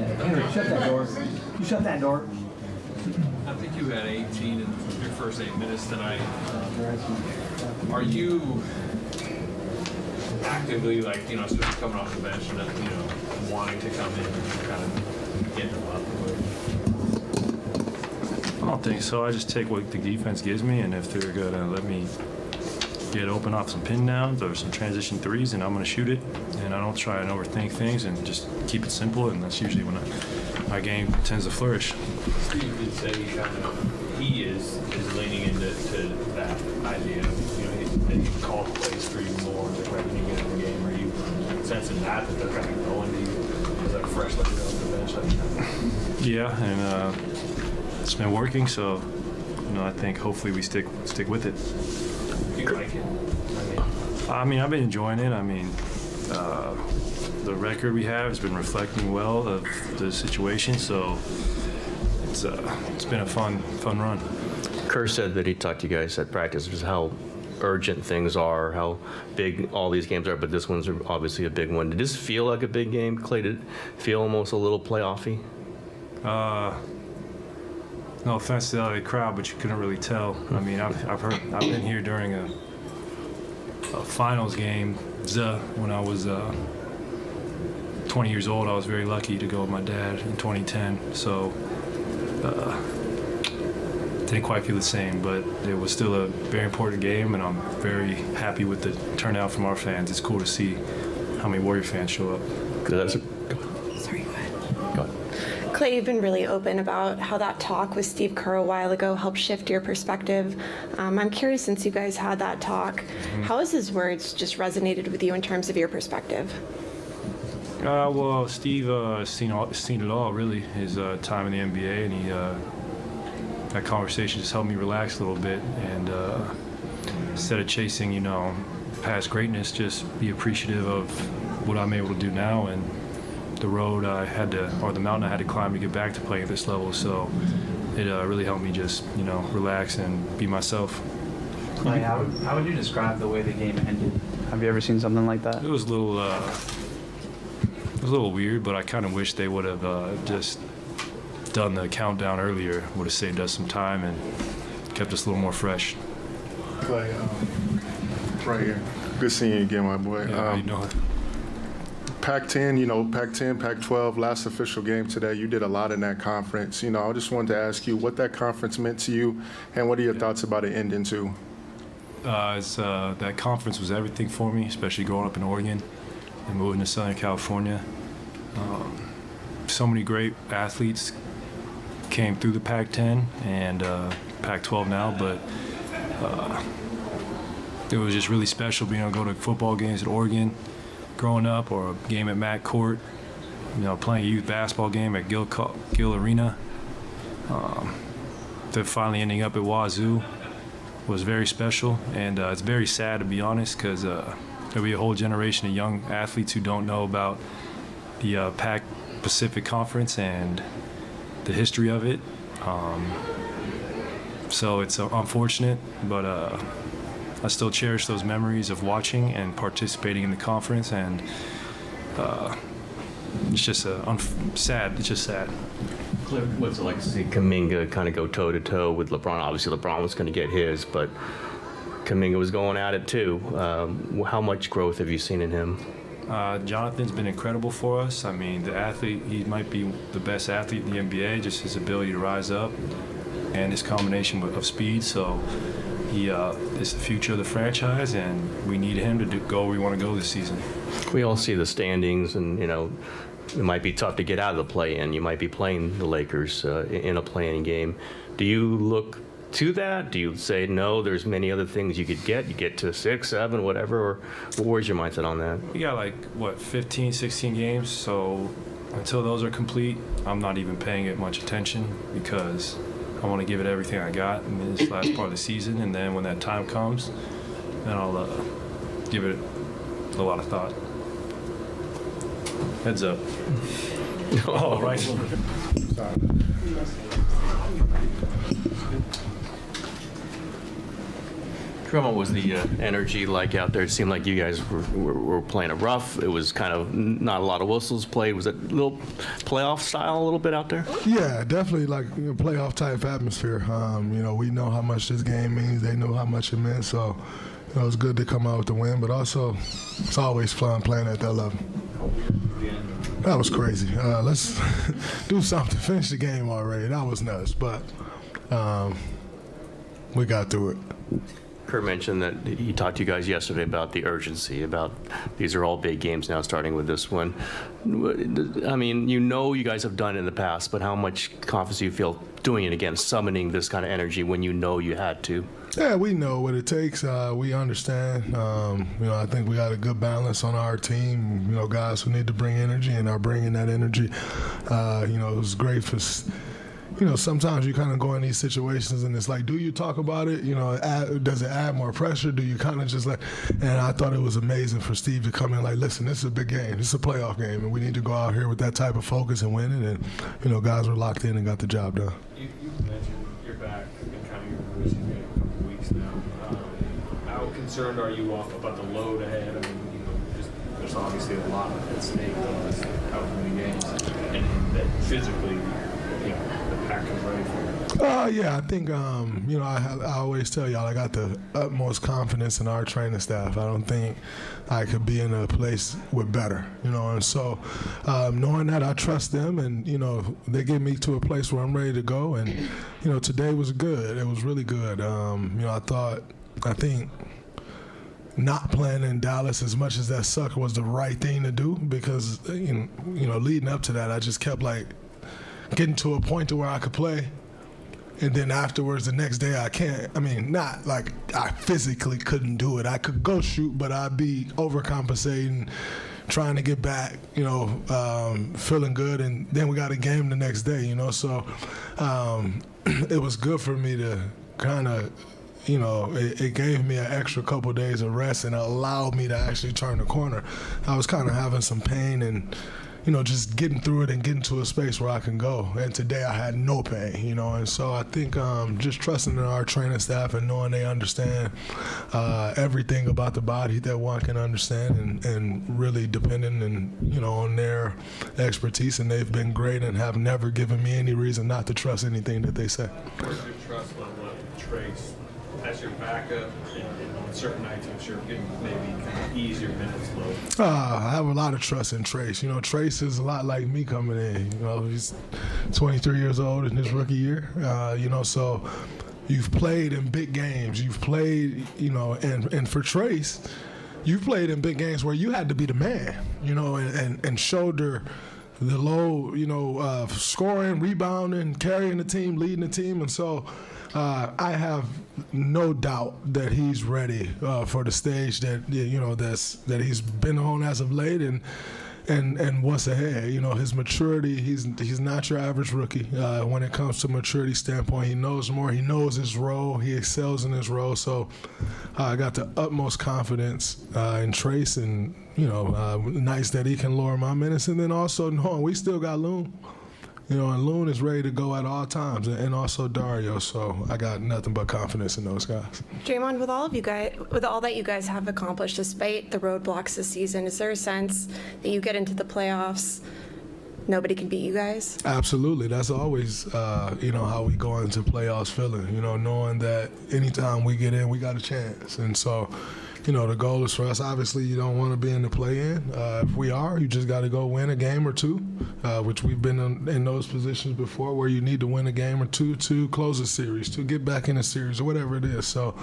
Henry, shut that door. You shut that door. I think you had 18 in your first 8 minutes tonight. Are you actively, like, you know, especially coming off the bench and, you know, wanting to come in and kind of get them up? I don't think so. I just take what the defense gives me, and if they're going to let me get open off some pin downs or some transition threes, and I'm going to shoot it. And I don't try and overthink things and just keep it simple, and that's usually when my game tends to flourish. Steve did say he is leaning into that idea of, you know, that he calls plays for you more to try to get in the game. Are you sensing that they're kind of going to you as a fresh leader off the bench? Yeah, and it's been working, so you know, I think hopefully we stick with it. Do you like it? I mean, I've been enjoying it. I mean, the record we have has been reflecting well of the situation, so it's been a fun run. Kerr said that he talked to you guys at practice, just how urgent things are, how big all these games are, but this one's obviously a big one. Did this feel like a big game, Klay? Did it feel almost a little playoffy? No offense to the LA crowd, but you couldn't really tell. I mean, I've been here during a finals game when I was 20 years old. I was very lucky to go with my dad in 2010, so didn't quite feel the same, but it was still a very important game, and I'm very happy with the turnout from our fans. It's cool to see how many Warrior fans show up. Sorry, go ahead. Klay, you've been really open about how that talk with Steve Kerr a while ago helped shift your perspective. I'm curious, since you guys had that talk, how has his words just resonated with you in terms of your perspective? Well, Steve seen it all, really, his time in the NBA, and he that conversation just helped me relax a little bit, and instead of chasing, you know, past greatness, just be appreciative of what I'm able to do now and the road the mountain I had to climb to get back to playing at this level. So it really helped me just, you know, relax and be myself. Klay, how would you describe the way the game ended? Have you ever seen something like that? It was a little weird, but I kind of wish they would have just done the countdown earlier. Would have saved us some time and kept us a little more fresh. Klay, right here. Good seeing you again, my boy. Yeah, you know it. Pac-10, you know, Pac-10, Pac-12, last official game today. You did a lot in that conference. You know, I just wanted to ask you what that conference meant to you, and what are your thoughts about it ending too? That conference was everything for me, especially growing up in Oregon and moving to Southern California. So many great athletes came through the Pac-10 and Pac-12 now, but it was just really special being able to go to football games at Oregon growing up, or a game at Matt Court, you know, playing a youth basketball game at Gill Arena. To finally ending up at Wazoo was very special, and it's very sad, to be honest, because there'll be a whole generation of young athletes who don't know about the Pacific Conference and the history of it. So it's unfortunate, but I still cherish those memories of watching and participating in the conference, and it's just sad. It's just sad. What's it like to see Kuminga kind of go toe-to-toe with LeBron? Obviously, LeBron was going to get his, but Kuminga was going at it too. How much growth have you seen in him? Jonathan's been incredible for us. I mean, the athlete, he might be the best athlete in the NBA, just his ability to rise up and his combination of speed. So he is the future of the franchise, and we need him to go where we want to go this season. We all see the standings, and, you know, it might be tough to get out of the play-in. You might be playing the Lakers in a play-in game. Do you look to that? Do you say, no, there's many other things you could get? You get to 6, 7, whatever, or where's your mindset on that? We got 15, 16 games, so until those are complete, I'm not even paying it much attention, because I want to give it everything I got in this last part of the season, and then when that time comes, then I'll give it a lot of thought. Heads up. Oh, right. What was the energy like out there? It seemed like you guys were playing it rough. It was kind of not a lot of whistles played. Was it a little playoff style a little bit out there? Yeah, definitely like playoff type atmosphere. We know how much this game means. They know how much it meant. So it was good to come out with the win. But also, it's always fun playing at that level. That was crazy. Let's do something. Finish the game already. That was nuts. But we got through it. Kurt mentioned that he talked to you guys yesterday about the urgency, about these are all big games now, starting with this one. I mean, you guys have done it in the past, but how much confidence do you feel doing it again, summoning this kind of energy when you know you had to? Yeah, we know what it takes. We understand. I think we got a good balance on our team. Guys who need to bring energy and are bringing that energy. It was great for. Sometimes you kind of go in these situations and it's like, do you talk about it? Does it add more pressure? Do you kind of just and I thought it was amazing for Steve to come in like, listen, this is a big game. This is a playoff game, and we need to go out here with that type of focus and win it. And, guys were locked in and got the job done. You mentioned you're back and kind of your position in a couple of weeks now. How concerned are you about the load ahead? I mean, there's obviously a lot at stake on this however many games, and that physically, the pack is ready for it. Yeah, I think, I always tell y'all I got the utmost confidence in our training staff. I don't think I could be in a place with better, and so knowing that I trust them and, they get me to a place where I'm ready to go. And, today was good. It was really good. I think not playing in Dallas, as much as that sucked, was the right thing to do because, leading up to that, I just kept getting to a point to where I could play. And then afterwards, the next day, I can't. I mean, not like I physically couldn't do it. I could go shoot, but I'd be overcompensating, trying to get back, feeling good. And then we got a game the next day, So it was good for me to kind of, it gave me an extra couple days of rest and allowed me to actually turn the corner. I was kind of having some pain and, just getting through it and getting to a space where I can go. And today I had no pain, and so I think just trusting in our training staff and knowing they understand everything about the body that one can understand and really depending and, on their expertise. And they've been great and have never given me any reason not to trust anything that they say. Where's your trust level at Trace as your backup? And on certain nights, I'm sure getting maybe kind of easier minutes load. I have a lot of trust in Trace. Trace is a lot like me coming in. He's 23 years old in his rookie year. So you've played in big games. You've played, and for Trace, you've played in big games where you had to be the man, and shoulder the load, scoring, rebounding, carrying the team, leading the team. And so I have no doubt that he's ready for the stage that that he's been on as of late, and what's ahead. His maturity. He's not your average rookie when it comes to maturity standpoint. He knows more. He knows his role. He excels in his role. So I got the utmost confidence in Trace, and nice that he can lower my minutes, and then also knowing we still got Loon. And Loon is ready to go at all times, and also Dario. So I got nothing but confidence in those guys. Draymond, with all that you guys have accomplished, despite the roadblocks this season, is there a sense that you get into the playoffs, nobody can beat you guys? Absolutely. That's always, how we go into playoffs feeling, knowing that anytime we get in, we got a chance. And so, the goal is for us, obviously, you don't want to be in the play-in. If we are, you just got to go win a game or two, which we've been in those positions before where you need to win a game or two to close a series, to get back in a series or whatever it is. So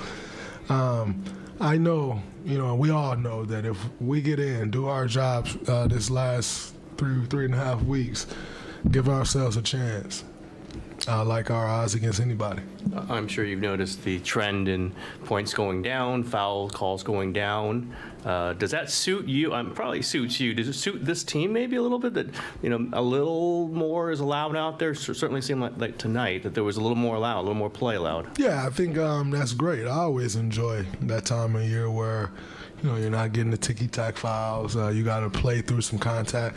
I know, we all know that if we get in, do our jobs this last 3.5 weeks, give ourselves a chance. Like our odds against anybody. I'm sure you've noticed the trend in points going down, foul calls going down. Does that suit you? Probably suits you. Does it suit this team maybe a little bit that, a little more is allowed out there? Certainly seemed like tonight that there was a little more allowed, a little more play allowed. Yeah, I think that's great. I always enjoy that time of year where, you're not getting the ticky-tack fouls. You got to play through some contact.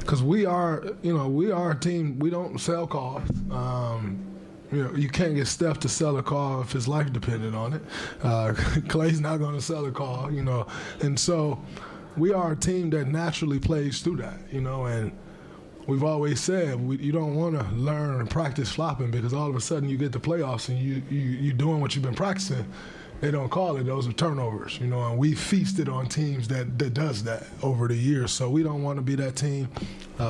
Because we are a team, we don't sell calls. You can't get Steph to sell a call if his life depended on it. Klay's not going to sell a call, And so we are a team that naturally plays through that, and we've always said you don't want to learn and practice flopping because all of a sudden you get to playoffs and you're doing what you've been practicing. They don't call it. Those are turnovers, and we feasted on teams that does that over the years. So we don't want to be that team.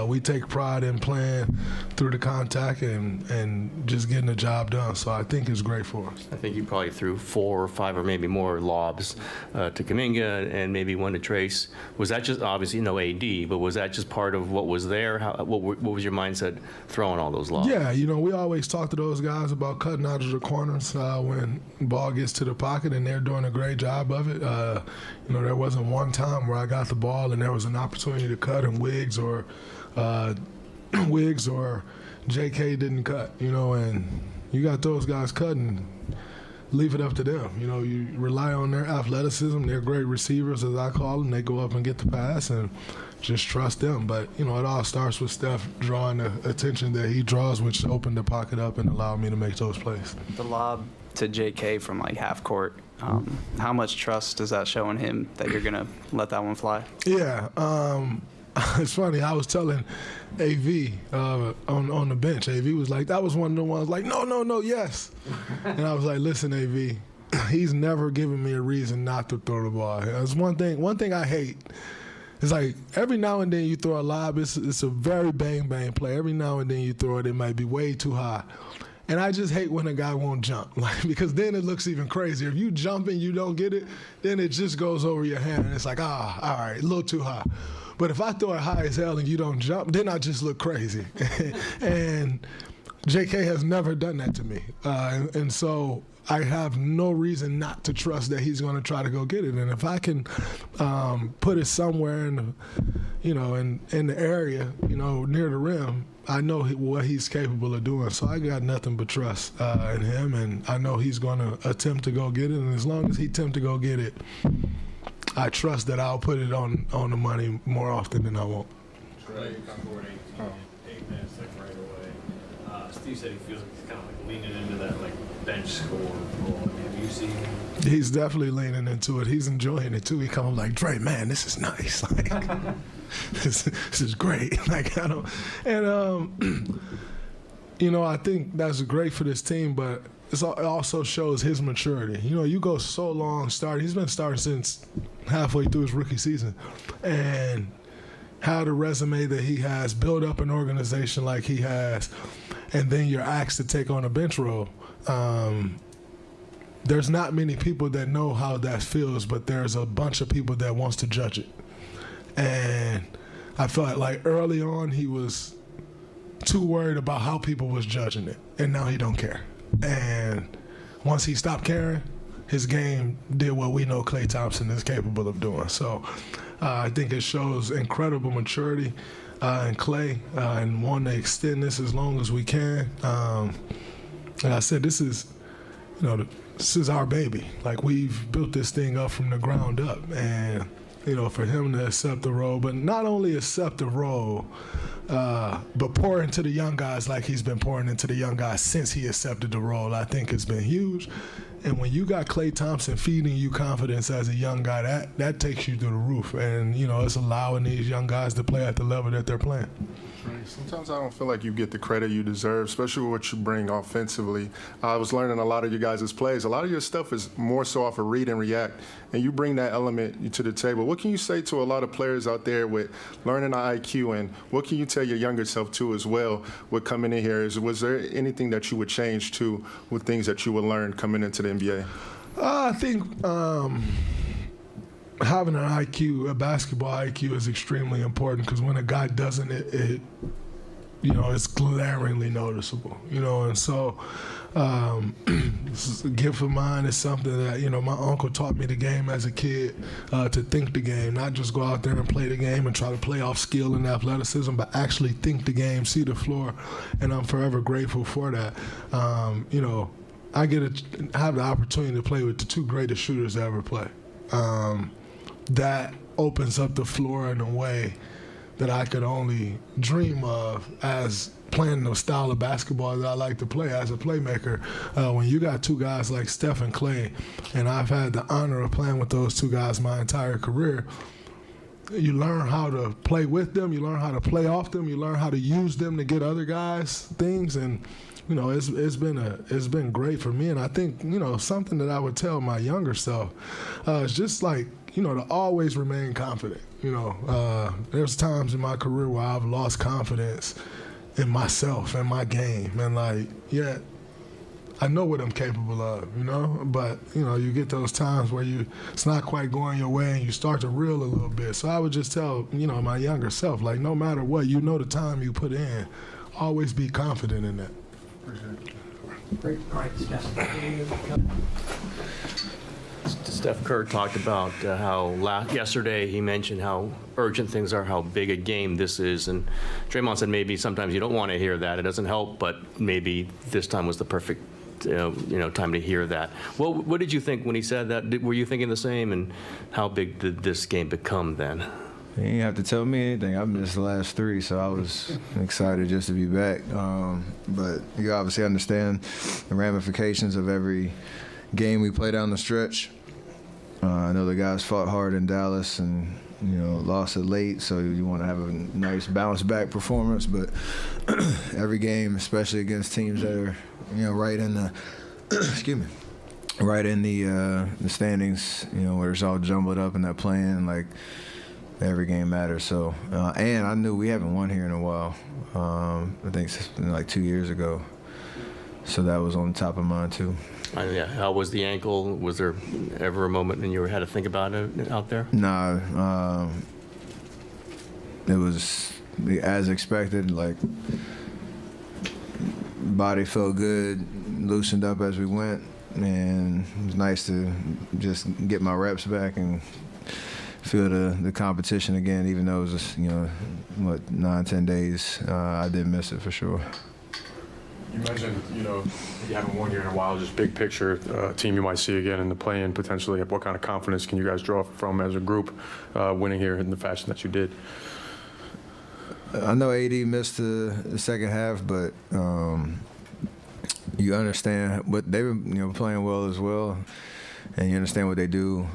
We take pride in playing through the contact and just getting the job done. So I think it's great for us. I think you probably threw 4 or 5 or maybe more lobs to Kuminga and maybe one to Trace. Was that just, obviously no AD, but was that just part of what was there? What was your mindset throwing all those lobs? Yeah, we always talk to those guys about cutting out of the corners when the ball gets to the pocket, and they're doing a great job of it. There wasn't one time where I got the ball and there was an opportunity to cut and Wiggs or JK didn't cut, and you got those guys cutting. Leave it up to them. You rely on their athleticism. They're great receivers, as I call them. They go up and get the pass and just trust them. But, it all starts with Steph drawing the attention that he draws, which opened the pocket up and allowed me to make those plays. The lob to JK from half court, how much trust does that show in him that you're going to let that one fly? Yeah. It's funny. I was telling AV on the bench. AV was like, that was one of the ones like, no, yes. And I was like, listen, AV, he's never given me a reason not to throw the ball. That's one thing I hate. It's like every now and then you throw a lob. It's a very bang play. Every now and then you throw it. It might be way too high. And I just hate when a guy won't jump, because then it looks even crazier. If you jump and you don't get it, then it just goes over your hand. And it's like, all right, a little too high. But if I throw it high as hell and you don't jump, then I just look crazy. And JK has never done that to me. And so I have no reason not to trust that he's going to try to go get it. And if I can put it somewhere in the area, near the rim, I know what he's capable of doing. So I got nothing but trust in him, and I know he's going to attempt to go get it. And as long as he attempts to go get it, I trust that I'll put it on the money more often than I won't. Trey, come forward 8 minutes right away. Steve said he feels like he's kind of leaning into that bench score role. Have you seen? He's definitely leaning into it. He's enjoying it too. He comes like, Dre, man, this is nice. This is great. I think that's great for this team, but it also shows his maturity. You go so long starting. He's been starting since halfway through his rookie season, and had a resume that he has, built up an organization like he has, and then you're asked to take on a bench role. There's not many people that know how that feels, but there's a bunch of people that wants to judge it. And I felt like early on he was too worried about how people was judging it, and now he don't care. And once he stopped caring, his game did what we know Klay Thompson is capable of doing. So I think it shows incredible maturity in Klay, and want to extend this as long as we can. And I said, this is our baby. We've built this thing up from the ground up, and for him to accept the role, but not only accept the role, but pour into the young guys like he's been pouring into the young guys since he accepted the role, I think it's been huge. And when you got Klay Thompson feeding you confidence as a young guy, that takes you through the roof. And, it's allowing these young guys to play at the level that they're playing. Sometimes I don't feel like you get the credit you deserve, especially with what you bring offensively. I was learning a lot of you guys' plays. A lot of your stuff is more so off of read and react, and you bring that element to the table. What can you say to a lot of players out there with learning the IQ, and what can you tell your younger self too as well with coming in here? Was there anything that you would change too with things that you would learn coming into the NBA? I think having an IQ, a basketball IQ, is extremely important, because when a guy doesn't, it's glaringly noticeable. And so this is a gift of mine. It's something that my uncle taught me the game as a kid, to think the game, not just go out there and play the game and try to play off skill and athleticism, but actually think the game, see the floor, and I'm forever grateful for that. I have the opportunity to play with the 2 greatest shooters to ever play. That opens up the floor in a way that I could only dream of as playing the style of basketball that I like to play as a playmaker. When you got two guys like Steph and Klay, and I've had the honor of playing with those two guys my entire career, you learn how to play with them, you learn how to play off them, you learn how to use them to get other guys things, and you know, it's been great for me. And I think, you know, something that I would tell my younger self is just like, you know, to always remain confident. You know, there's times in my career where I've lost confidence in myself and my game, and like, yeah, I know what I'm capable of, you know, but, you know, you get those times where it's not quite going your way and you start to reel a little bit. So I would just tell, you know, my younger self, like, no matter what, you know the time you put in, always be confident in that. Great. All right, Steph Curry talked about how yesterday he mentioned how urgent things are, how big a game this is, and Draymond said maybe sometimes you don't want to hear that. It doesn't help, but maybe this time was the perfect time to hear that. Well, what did you think when he said that? Were you thinking the same, and how big did this game become then? You didn't have to tell me anything. I missed the last three, so I was excited just to be back. But you obviously understand the ramifications of every game we play down the stretch. I know the guys fought hard in Dallas and, you know, lost it late, so you want to have a nice bounce-back performance. But every game, especially against teams that are, you know, right in the right in the standings, you know, where it's all jumbled up in that plan, like, every game matters. So, and I knew we haven't won here in a while. I think like 2 years ago. So that was on top of mind too. Yeah. How was the ankle? Was there ever a moment when you had to think about it out there? Nah. It was as expected. Like, body felt good, loosened up as we went, and it was nice to just get my reps back and feel the competition again, even though it was just, 9-10 days. I did miss it for sure. You mentioned, you haven't won here in a while, just big picture, team you might see again in the play-in potentially. What kind of confidence can you guys draw from as a group winning here in the fashion that you did? I know AD missed the second half, but you understand what they've been playing well as well. And you understand what they do,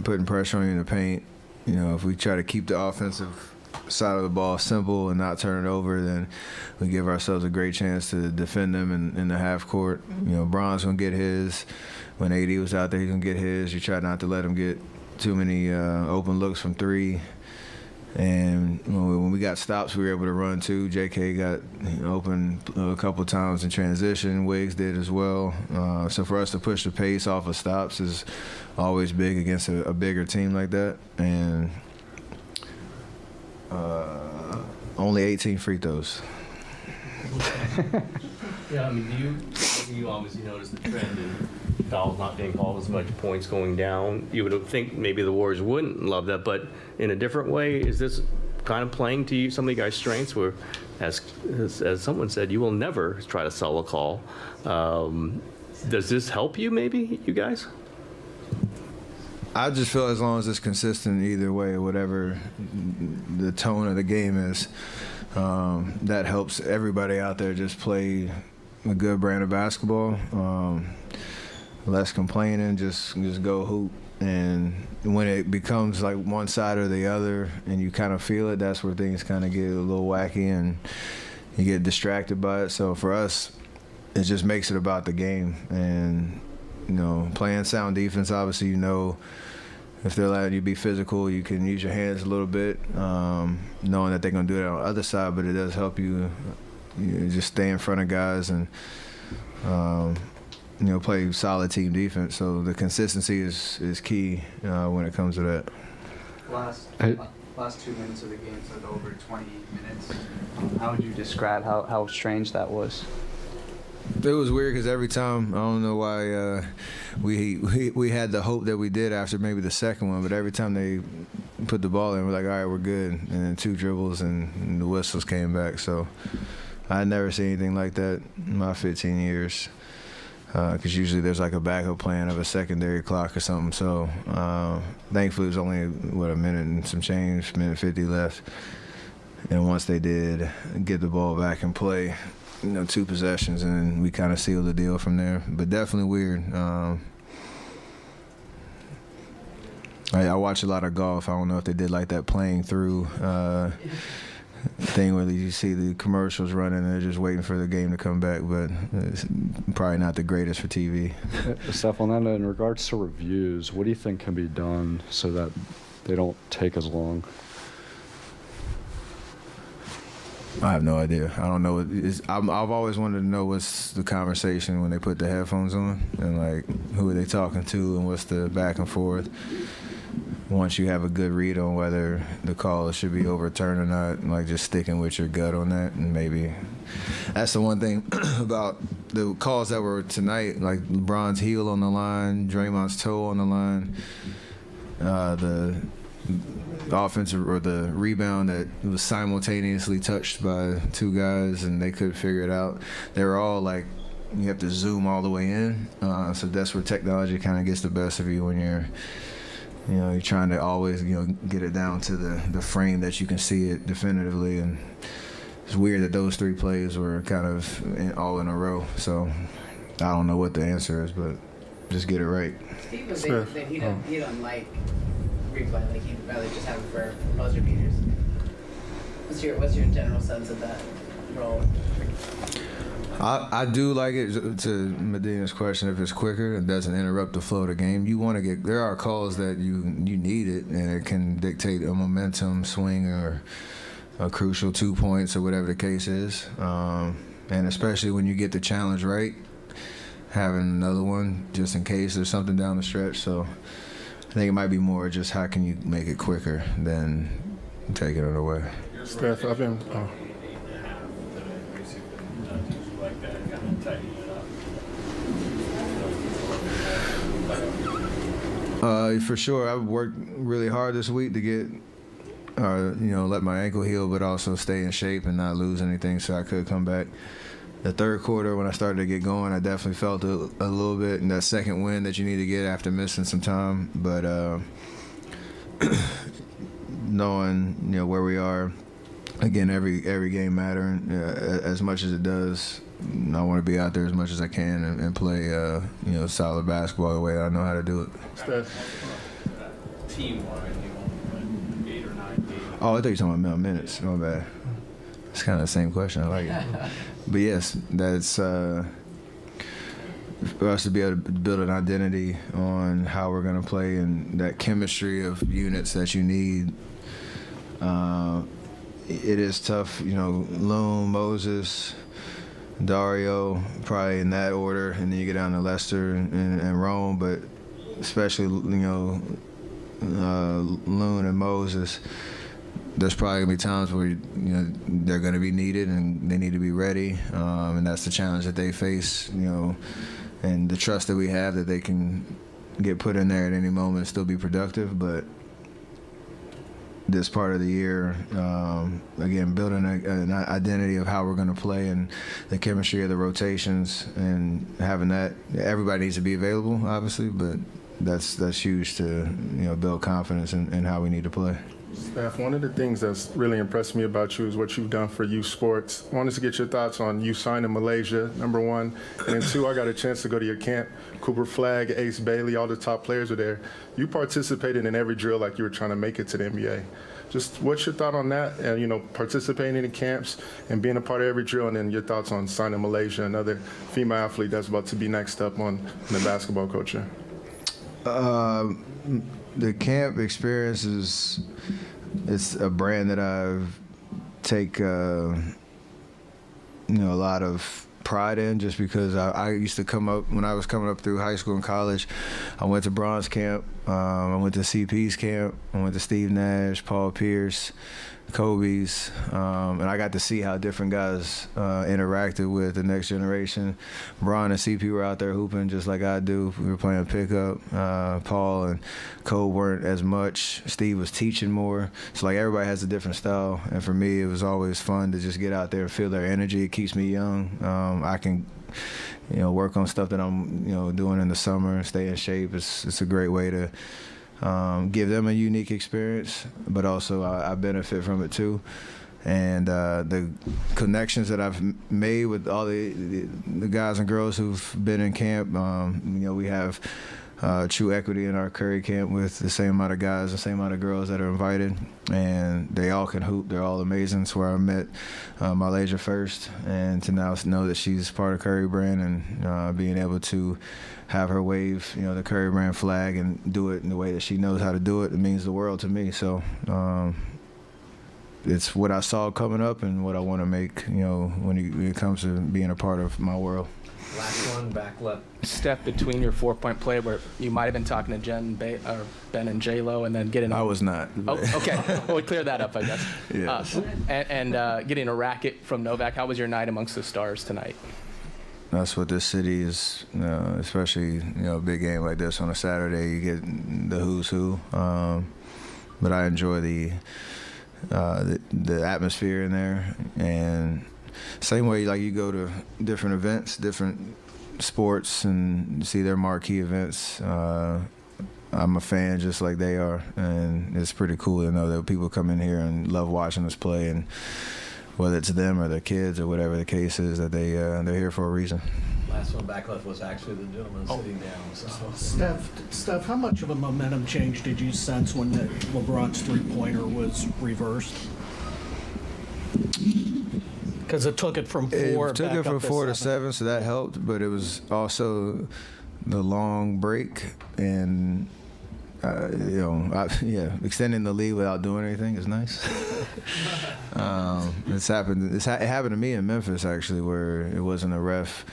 putting pressure on you in the paint. If we try to keep the offensive side of the ball simple and not turn it over, then we give ourselves a great chance to defend them in the half court. Bron's going to get his. When AD was out there, he's going to get his. You try not to let him get too many open looks from three. And when we got stops, we were able to run too. JK got open a couple of times in transition. Wiggs did as well. So for us to push the pace off of stops is always big against a bigger team like that. And only 18 free throws. Yeah, I mean, you obviously noticed the trend in fouls not being called as much, points going down. You would think maybe the Warriors wouldn't love that, but in a different way, is this kind of playing to you, some of you guys' strengths, where, as someone said, you will never try to sell a call. Does this help you, maybe, you guys? I just feel as long as it's consistent either way, whatever the tone of the game is, that helps everybody out there just play a good brand of basketball. Less complaining, just go hoop. And when it becomes like one side or the other and you kind of feel it, that's where things kind of get a little wacky and you get distracted by it. So for us, it just makes it about the game. And, playing sound defense, obviously, if they're letting you be physical, you can use your hands a little bit, knowing that they're going to do it on the other side, but it does help you, just stay in front of guys and, play solid team defense. So the consistency is key when it comes to that. Last 2 minutes of the game, so over 20 minutes. How would you describe how strange that was? It was weird because every time, I don't know why we had the hope that we did after maybe the second one, but every time they put the ball in, we're like, all right, we're good. And then 2 dribbles and the whistles came back. So I never seen anything like that in my 15 years. Because usually there's like a backup plan of a secondary clock or something. So thankfully it was only, a minute and some change, minute 50 left. And once they did get the ball back and play, 2 possessions, and we kind of sealed the deal from there. But definitely weird. I watch a lot of golf. I don't know if they did like that playing through thing where you see the commercials running and they're just waiting for the game to come back, but it's probably not the greatest for TV. Steph, on that, in regards to reviews, what do you think can be done so that they don't take as long? I have no idea. I don't know. I've always wanted to know what's the conversation when they put the headphones on, and like who are they talking to, and what's the back and forth. Once you have a good read on whether the call should be overturned or not, like just sticking with your gut on that, and maybe that's the one thing about the calls that were tonight, like LeBron's heel on the line, Draymond's toe on the line, the offensive or the rebound that was simultaneously touched by 2 guys and they couldn't figure it out. They were all like, you have to zoom all the way in. So that's where technology kind of gets the best of you when you're trying to always, get it down to the frame that you can see it definitively. And it's weird that those 3 plays were kind of all in a row. So I don't know what the answer is, but just get it right. Steve was saying that he don't like replay, like he'd rather just have it for buzzer beaters. What's your general sense of that role? I do like it, to Medina's question, if it's quicker and doesn't interrupt the flow of the game. You want to get, there are calls that you need it, and it can dictate a momentum swing or a crucial 2 points or whatever the case is. And especially when you get the challenge right, having another one just in case there's something down the stretch. So I think it might be more just how can you make it quicker than taking it away. Steph, I've been. For sure, I've worked really hard this week to get, let my ankle heal, but also stay in shape and not lose anything so I could come back. The third quarter, when I started to get going, I definitely felt a little bit in that second win that you need to get after missing some time. But knowing, where we are, again, every game mattering as much as it does. I want to be out there as much as I can and play, solid basketball the way I know how to do it. Team-wise, you want 8 or 9 games. Oh, I thought you were talking about minutes. My bad. It's kind of the same question. I like it. But yes, that's for us to be able to build an identity on how we're going to play and that chemistry of units that you need. It is tough, Loon, Moses, Dario, probably in that order, and then you get down to Leicester and Rome, but especially, Loon and Moses, there's probably gonna be times where they're gonna be needed and they need to be ready, and that's the challenge that they face, and the trust that we have that they can get put in there at any moment and still be productive. But this part of the year, again, building an identity of how we're going to play and the chemistry of the rotations and having that. Everybody needs to be available, obviously, but that's huge to build confidence in how we need to play. Steph, one of the things that's really impressed me about you is what you've done for youth sports. I wanted to get your thoughts on you signing Malaysia, number 1. And then 2, I got a chance to go to your camp. Cooper Flagg, Ace Bailey, all the top players were there. You participated in every drill like you were trying to make it to the NBA. Just what's your thought on that? And, participating in camps and being a part of every drill, and then your thoughts on signing Malaysia, another female athlete that's about to be next up on the basketball culture. The camp experience it's a brand that I've take a lot of pride in, just because I used to come up when I was coming up through high school and college. I went to Bron's camp, I went to CP's camp, I went to Steve Nash, Paul Pierce, Kobe's, and I got to see how different guys interacted with the next generation. Bron and CP were out there hooping just like I do. We were playing pickup. Paul and Kobe weren't as much. Steve was teaching more. So like everybody has a different style, and for me it was always fun to just get out there and feel their energy. It keeps me young. I can work on stuff that I'm doing in the summer, stay in shape. It's a great way to give them a unique experience, but also I benefit from it too. And the connections that I've made with all the guys and girls who've been in camp, we have true equity in our Curry camp with the same amount of guys, the same amount of girls that are invited, and they all can hoop. They're all amazing. It's where I met Malaysia first, and to now know that she's part of Curry brand and being able to have her wave, the Curry brand flag and do it in the way that she knows how to do it, it means the world to me. So it's what I saw coming up and what I want to make, when it comes to being a part of my world. Last one, back left. Steph, between your 4-point play where you might have been talking to Ben and J-Lo and then getting I was not. Oh, okay. Well, we cleared that up, I guess. Yeah. And getting a racket from Novak. How was your night amongst the stars tonight? That's what this city is, especially, a big game like this on a Saturday, you get the who's who. But I enjoy the atmosphere in there. And same way, like you go to different events, different sports, and see their marquee events. I'm a fan just like they are, and it's pretty cool to know that people come in here and love watching us play, and whether it's them or their kids or whatever the case is, that they're here for a reason. Last one, back left, was actually the gentleman sitting down. So. Steph, how much of a momentum change did you sense when LeBron's three-pointer was reversed? Because it took it from 4 It took back it from up to 4 to 7. 7, so that helped. But it was also the long break and extending the lead without doing anything is nice. It happened to me in Memphis actually, where it wasn't a ref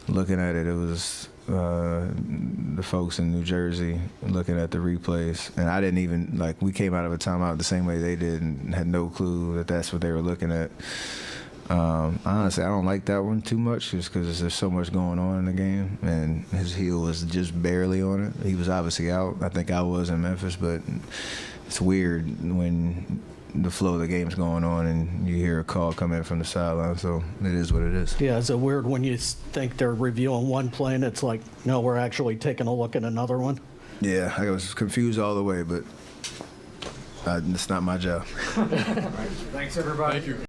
looking at it. It was the folks in New Jersey looking at the replays, and I didn't even we came out of a timeout the same way they did and had no clue that that's what they were looking at. Honestly, I don't like that one too much just because there's so much going on in the game, and his heel was just barely on it. He was obviously out. I think I was in Memphis, but it's weird when the flow of the game's going on and you hear a call come in from the sideline, so it is what it is. Yeah, is it weird when you think they're reviewing one play and it's like, no, we're actually taking a look at another one? Yeah, I was confused all the way, but it's not my job. Thanks, everybody. Thank you.